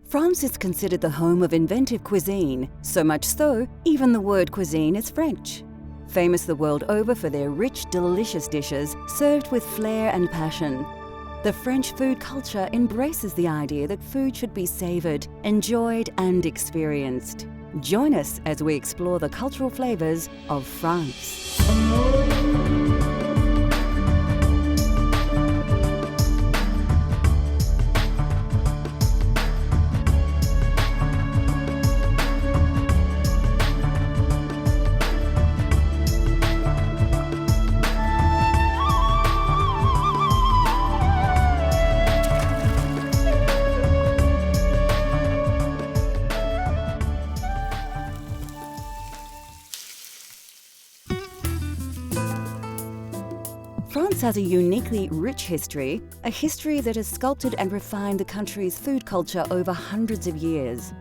France is considered the home of inventive cuisine, so much so, even the word cuisine is French. Famous the world over for their rich, delicious dishes served with flair and passion. The French food culture embraces the idea that food should be savoured, enjoyed and experienced. Join us as we explore the cultural flavours of France. France has a uniquely rich history, a history that has sculpted and refined the country's food culture over hundreds of years.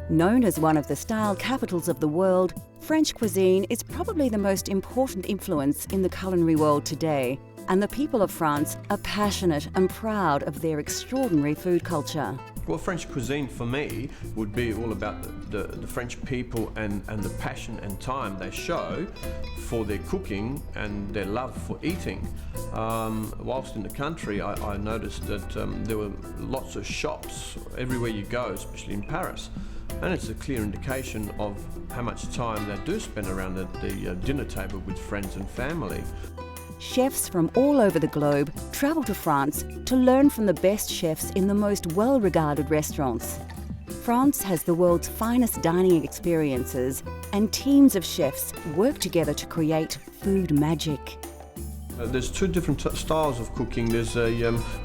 Known as one of the style capitals of the world, French cuisine is probably the most important influence in the culinary world today, and the people of France are passionate and proud of their extraordinary food culture. Well, French cuisine for me would be all about the French people and the passion and time they show for their cooking and their love for eating. Whilst in the country, I noticed that there were lots of shops everywhere you go, especially in Paris. And it's a clear indication of how much time they do spend around the dinner table with friends and family. Chefs from all over the globe travel to France to learn from the best chefs in the most well-regarded restaurants. France has the world's finest dining experiences, and teams of chefs work together to create food magic. There's two different styles of cooking. There's a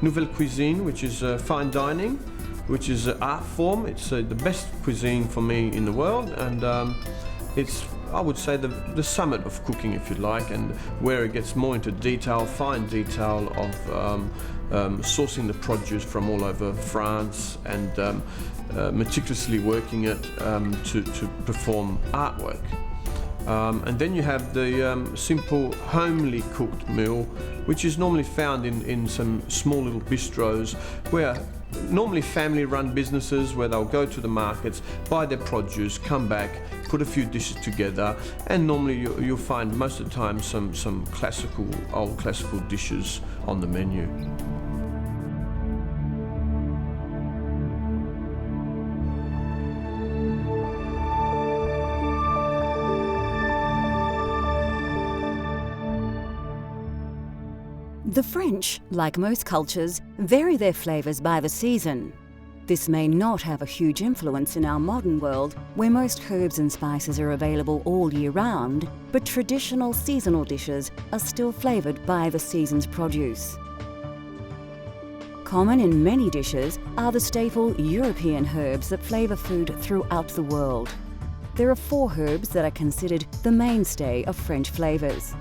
nouvelle cuisine, which is fine dining, which is an art form. It's the best cuisine for me in the world, and it's, I would say, the summit of cooking, if you like, and where it gets more into detail, fine detail of sourcing the produce from all over France and meticulously working it to perform artwork. And then you have the simple, homely cooked meal, which is normally found in some small little bistros where normally family-run businesses where they'll go to the markets, buy their produce, come back, put a few dishes together, and normally you'll find most of the time some old classical dishes on the menu. The French, like most cultures, vary their flavours by the season. This may not have a huge influence in our modern world, where most herbs and spices are available all year round, but traditional seasonal dishes are still flavoured by the season's produce. Common in many dishes are the staple European herbs that flavour food throughout the world. There are 4 herbs that are considered the mainstay of French flavours.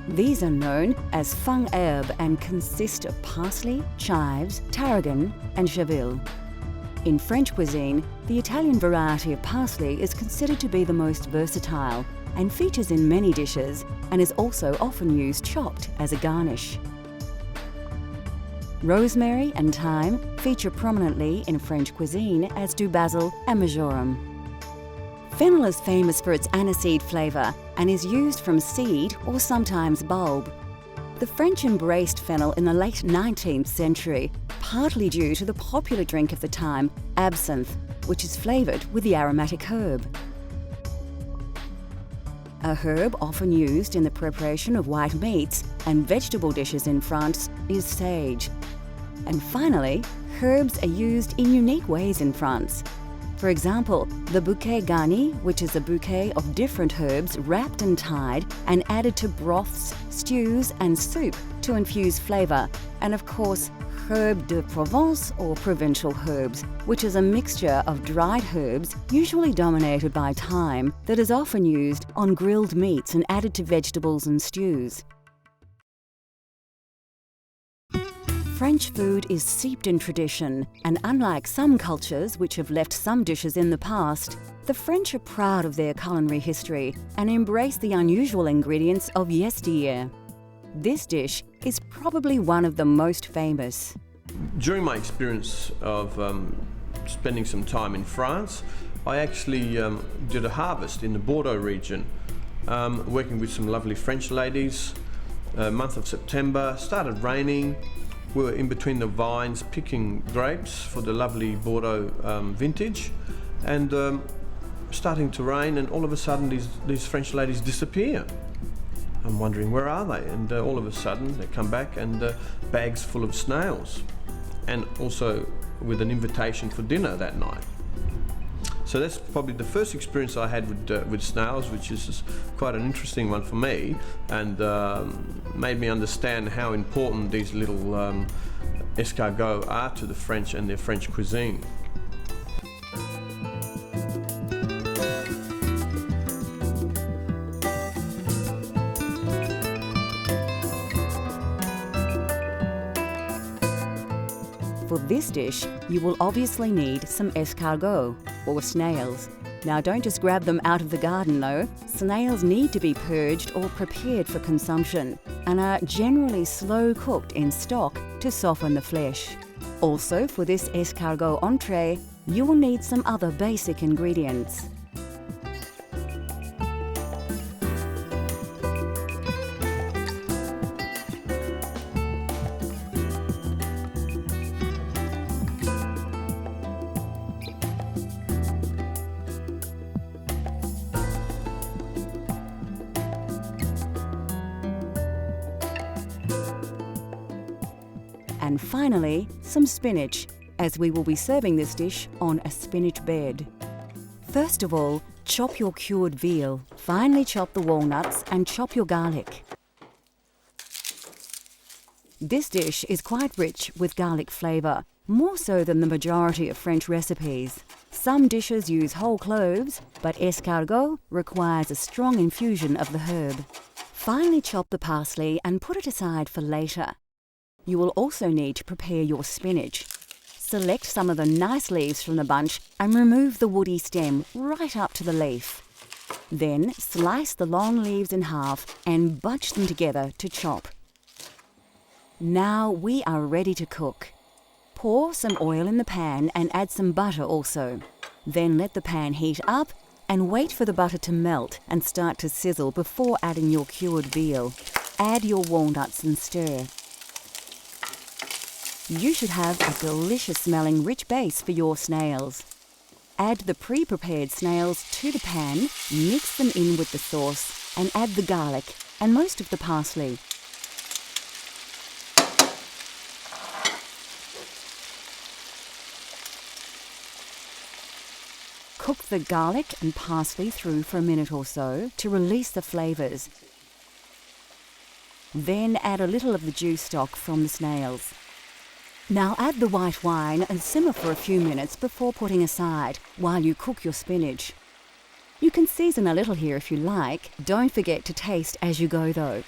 These are known as fung herbe and consist of parsley, chives, tarragon and chervil. In French cuisine, the Italian variety of parsley is considered to be the most versatile and features in many dishes, and is also often used chopped as a garnish. Rosemary and thyme feature prominently in French cuisine, as do basil and marjoram. Fennel is famous for its aniseed flavour and is used from seed or sometimes bulb. The French embraced fennel in the late 19th century, partly due to the popular drink of the time, absinthe, which is flavoured with the aromatic herb. A herb often used in the preparation of white meats and vegetable dishes in France is sage. And finally, herbs are used in unique ways in France. For example, the bouquet garni, which is a bouquet of different herbs wrapped and tied and added to broths, stews and soup to infuse flavour, and of course, herbe de Provence or provincial herbs, which is a mixture of dried herbs, usually dominated by thyme, that is often used on grilled meats and added to vegetables and stews. French food is steeped in tradition, and unlike some cultures which have left some dishes in the past, the French are proud of their culinary history and embrace the unusual ingredients of yesteryear. This dish is probably one of the most famous. During my experience of spending some time in France, I actually did a harvest in the Bordeaux region, working with some lovely French ladies. Month of September, started raining. We were in between the vines picking grapes for the lovely Bordeaux vintage, and starting to rain, and all of a sudden these French ladies disappear. I'm wondering, where are they? And all of a sudden they come back, and bags full of snails, and also with an invitation for dinner that night. So that's probably the first experience I had with snails, which is quite an interesting one for me, and made me understand how important these little escargots are to the French and their French cuisine. For this dish, you will obviously need some escargot, or snails. Now don't just grab them out of the garden though. Snails need to be purged or prepared for consumption, and are generally slow cooked in stock to soften the flesh. Also, for this escargot entree, you will need some other basic ingredients. And finally, some spinach, as we will be serving this dish on a spinach bed. First of all, chop your cured veal, finely chop the walnuts and chop your garlic. This dish is quite rich with garlic flavour, more so than the majority of French recipes. Some dishes use whole cloves, but escargot requires a strong infusion of the herb. Finely chop the parsley and put it aside for later. You will also need to prepare your spinach. Select some of the nice leaves from the bunch and remove the woody stem right up to the leaf. Then slice the long leaves in half and bunch them together to chop. Now we are ready to cook. Pour some oil in the pan and add some butter also. Then let the pan heat up and wait for the butter to melt and start to sizzle before adding your cured veal. Add your walnuts and stir. You should have a delicious smelling rich base for your snails. Add the pre-prepared snails to the pan, mix them in with the sauce, and add the garlic and most of the parsley. Cook the garlic and parsley through for a minute or so to release the flavours. Then add a little of the juice stock from the snails. Now add the white wine and simmer for a few minutes before putting aside while you cook your spinach. You can season a little here if you like. Don't forget to taste as you go though.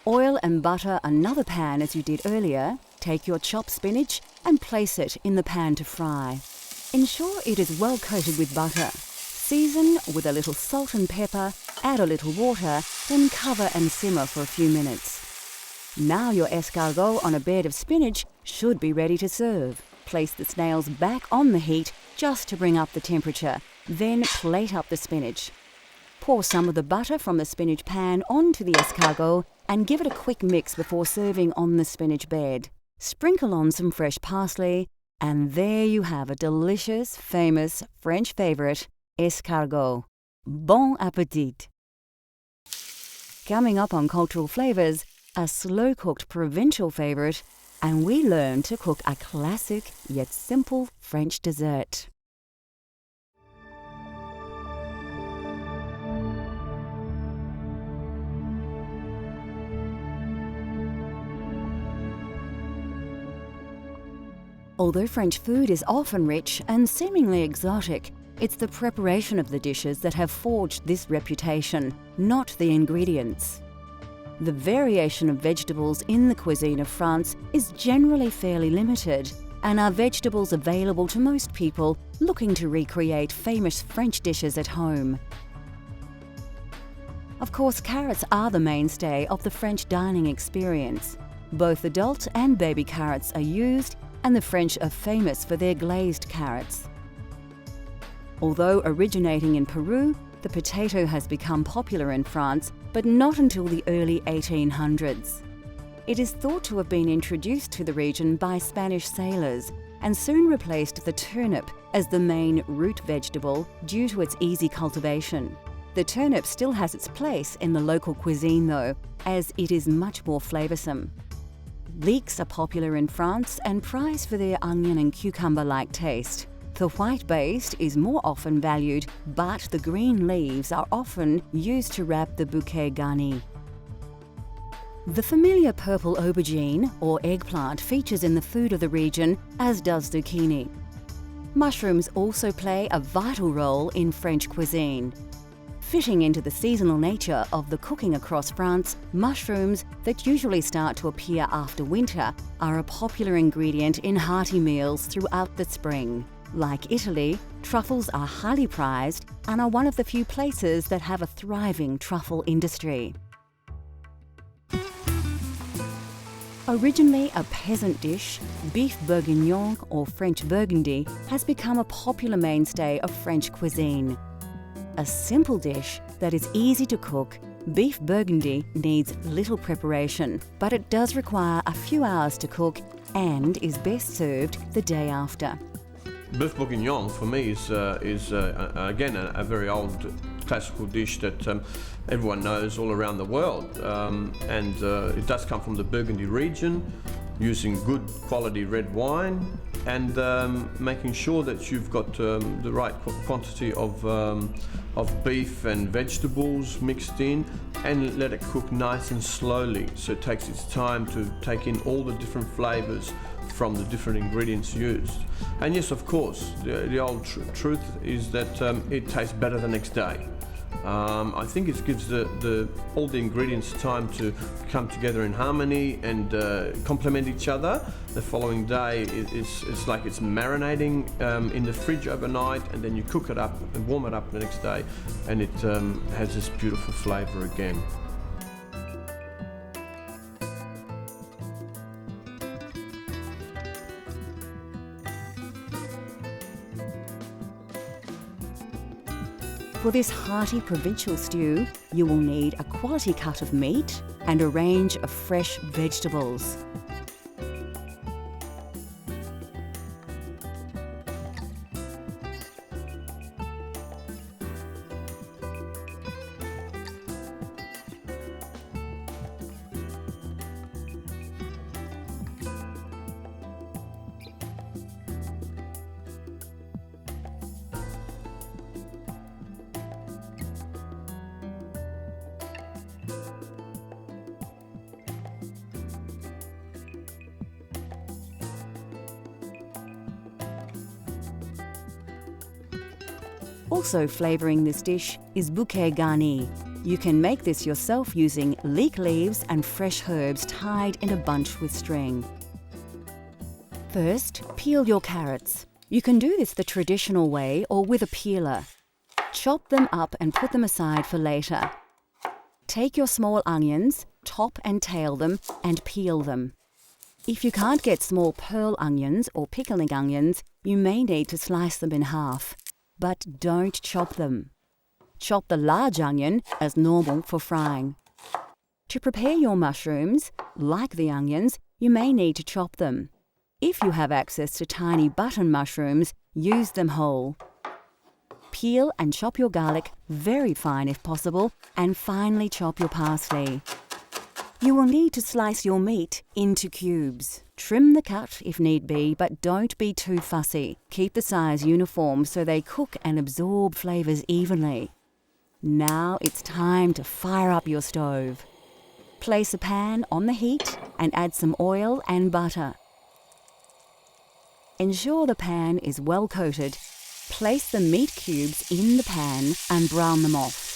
Oil and butter another pan as you did earlier. Take your chopped spinach and place it in the pan to fry. Ensure it is well coated with butter. Season with a little salt and pepper, add a little water, then cover and simmer for a few minutes. Now your escargot on a bed of spinach should be ready to serve. Place the snails back on the heat just to bring up the temperature. Then plate up the spinach. Pour some of the butter from the spinach pan onto the escargot and give it a quick mix before serving on the spinach bed. Sprinkle on some fresh parsley, and there you have a delicious, famous French favourite, escargot. Bon appétit! Coming up on Cultural Flavours, a slow-cooked provincial favourite, and we learn to cook a classic yet simple French dessert. Although French food is often rich and seemingly exotic, it's the preparation of the dishes that have forged this reputation, not the ingredients. The variation of vegetables in the cuisine of France is generally fairly limited, and are vegetables available to most people looking to recreate famous French dishes at home. Of course, carrots are the mainstay of the French dining experience. Both adult and baby carrots are used, and the French are famous for their glazed carrots. Although originating in Peru, the potato has become popular in France, but not until the early 1800s. It is thought to have been introduced to the region by Spanish sailors and soon replaced the turnip as the main root vegetable due to its easy cultivation. The turnip still has its place in the local cuisine though, as it is much more flavoursome. Leeks are popular in France and prized for their onion and cucumber-like taste. The white base is more often valued, but the green leaves are often used to wrap the bouquet garni. The familiar purple aubergine or eggplant features in the food of the region, as does zucchini. Mushrooms also play a vital role in French cuisine. Fitting into the seasonal nature of the cooking across France, mushrooms that usually start to appear after winter are a popular ingredient in hearty meals throughout the spring. Like Italy, truffles are highly prized and are one of the few places that have a thriving truffle industry. Originally a peasant dish, beef bourguignon or French burgundy has become a popular mainstay of French cuisine. A simple dish that is easy to cook, beef burgundy needs little preparation, but it does require a few hours to cook and is best served the day after. Beef bourguignon for me is again a very old classical dish that everyone knows all around the world, and it does come from the Burgundy region, using good quality red wine and making sure that you've got the right quantity of beef and vegetables mixed in, and let it cook nice and slowly so it takes its time to take in all the different flavors from the different ingredients used. And yes, of course, the old truth is that it tastes better the next day. I think it gives all the ingredients time to come together in harmony and complement each other. The following day, it's like it's marinating in the fridge overnight, and then you cook it up and warm it up the next day, and it has this beautiful flavor again. For this hearty provincial stew, you will need a quality cut of meat and a range of fresh vegetables. Also flavouring this dish is bouquet garni. You can make this yourself using leek leaves and fresh herbs tied in a bunch with string. First, peel your carrots. You can do this the traditional way or with a peeler. Chop them up and put them aside for later. Take your small onions, top and tail them, and peel them. If you can't get small pearl onions or pickling onions, you may need to slice them in half. But don't chop them. Chop the large onion as normal for frying. To prepare your mushrooms, like the onions, you may need to chop them. If you have access to tiny button mushrooms, use them whole. Peel and chop your garlic very fine if possible, and finely chop your parsley. You will need to slice your meat into cubes. Trim the cut if need be, but don't be too fussy. Keep the size uniform so they cook and absorb flavours evenly. Now it's time to fire up your stove. Place a pan on the heat and add some oil and butter. Ensure the pan is well coated. Place the meat cubes in the pan and brown them off.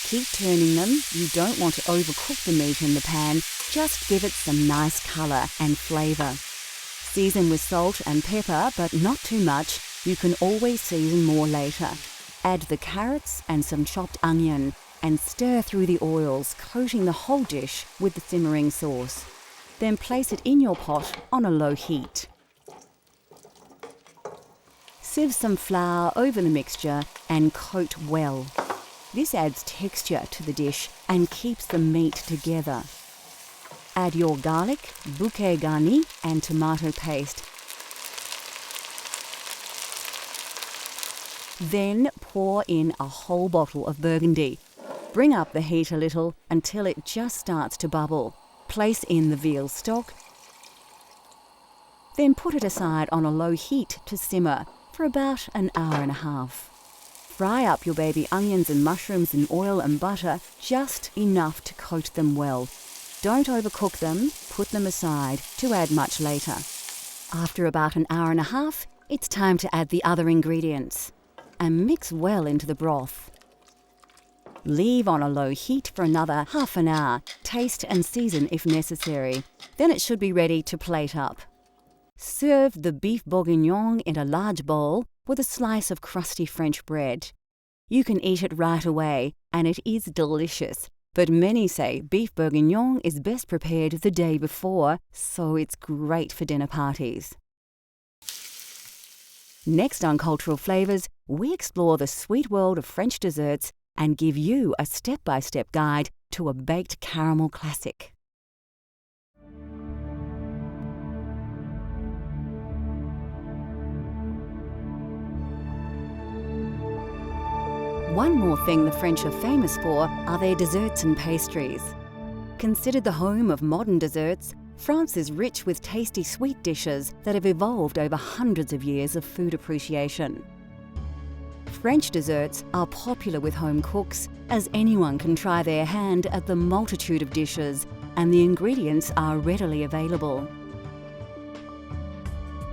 Keep turning them. You don't want to overcook the meat in the pan. Just give it some nice colour and flavour. Season with salt and pepper, but not too much. You can always season more later. Add the carrots and some chopped onion and stir through the oils, coating the whole dish with the simmering sauce. Then place it in your pot on a low heat. Sieve some flour over the mixture and coat well. This adds texture to the dish and keeps the meat together. Add your garlic, bouquet garni and tomato paste. Then pour in a whole bottle of Burgundy. Bring up the heat a little until it just starts to bubble. Place in the veal stock. Then put it aside on a low heat to simmer for about an hour and a half. Fry up your baby onions and mushrooms in oil and butter, just enough to coat them well. Don't overcook them, put them aside to add much later. After about an hour and a half, it's time to add the other ingredients and mix well into the broth. Leave on a low heat for another half an hour, taste and season if necessary. Then it should be ready to plate up. Serve the beef bourguignon in a large bowl with a slice of crusty French bread. You can eat it right away, and it is delicious. But many say beef bourguignon is best prepared the day before, so it's great for dinner parties. Next on Cultural Flavours, we explore the sweet world of French desserts and give you a step-by-step guide to a baked caramel classic. One more thing the French are famous for are their desserts and pastries. Considered the home of modern desserts, France is rich with tasty sweet dishes that have evolved over hundreds of years of food appreciation. French desserts are popular with home cooks, as anyone can try their hand at the multitude of dishes, and the ingredients are readily available.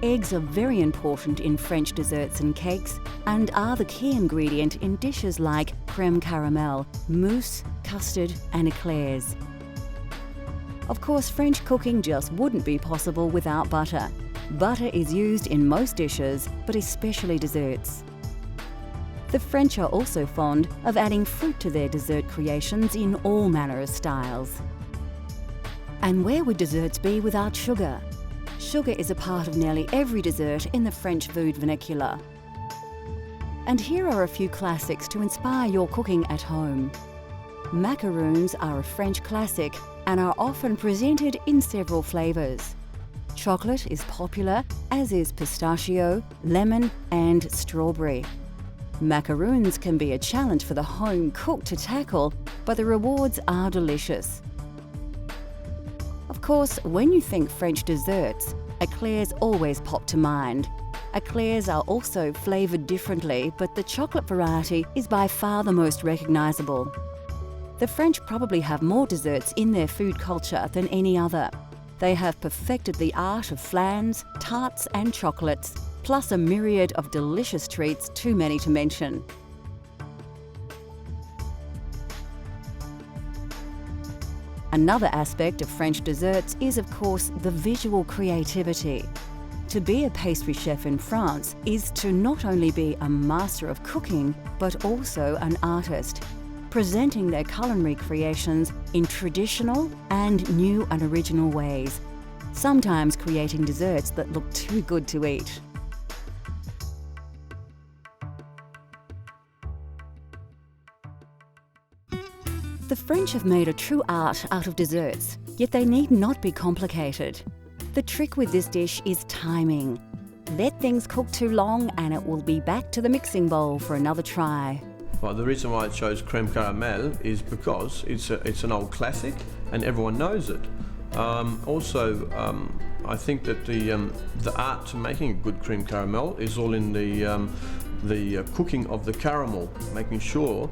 Eggs are very important in French desserts and cakes and are the key ingredient in dishes like crème caramel, mousse, custard and eclairs. Of course, French cooking just wouldn't be possible without butter. Butter is used in most dishes, but especially desserts. The French are also fond of adding fruit to their dessert creations in all manner of styles. And where would desserts be without sugar? Sugar is a part of nearly every dessert in the French food vernacular. And here are a few classics to inspire your cooking at home. Macaroons are a French classic and are often presented in several flavours. Chocolate is popular, as is pistachio, lemon and strawberry. Macaroons can be a challenge for the home cook to tackle, but the rewards are delicious. Of course, when you think French desserts, eclairs always pop to mind. Eclairs are also flavoured differently, but the chocolate variety is by far the most recognisable. The French probably have more desserts in their food culture than any other. They have perfected the art of flans, tarts and chocolates, plus a myriad of delicious treats too many to mention. Another aspect of French desserts is, of course, the visual creativity. To be a pastry chef in France is to not only be a master of cooking, but also an artist, presenting their culinary creations in traditional and new and original ways, sometimes creating desserts that look too good to eat. The French have made a true art out of desserts, yet they need not be complicated. The trick with this dish is timing. Let things cook too long and it will be back to the mixing bowl for another try. Well, the reason why I chose crème caramel is because it's an old classic and everyone knows it. I think that the art to making a good crème caramel is all in the cooking of the caramel, making sure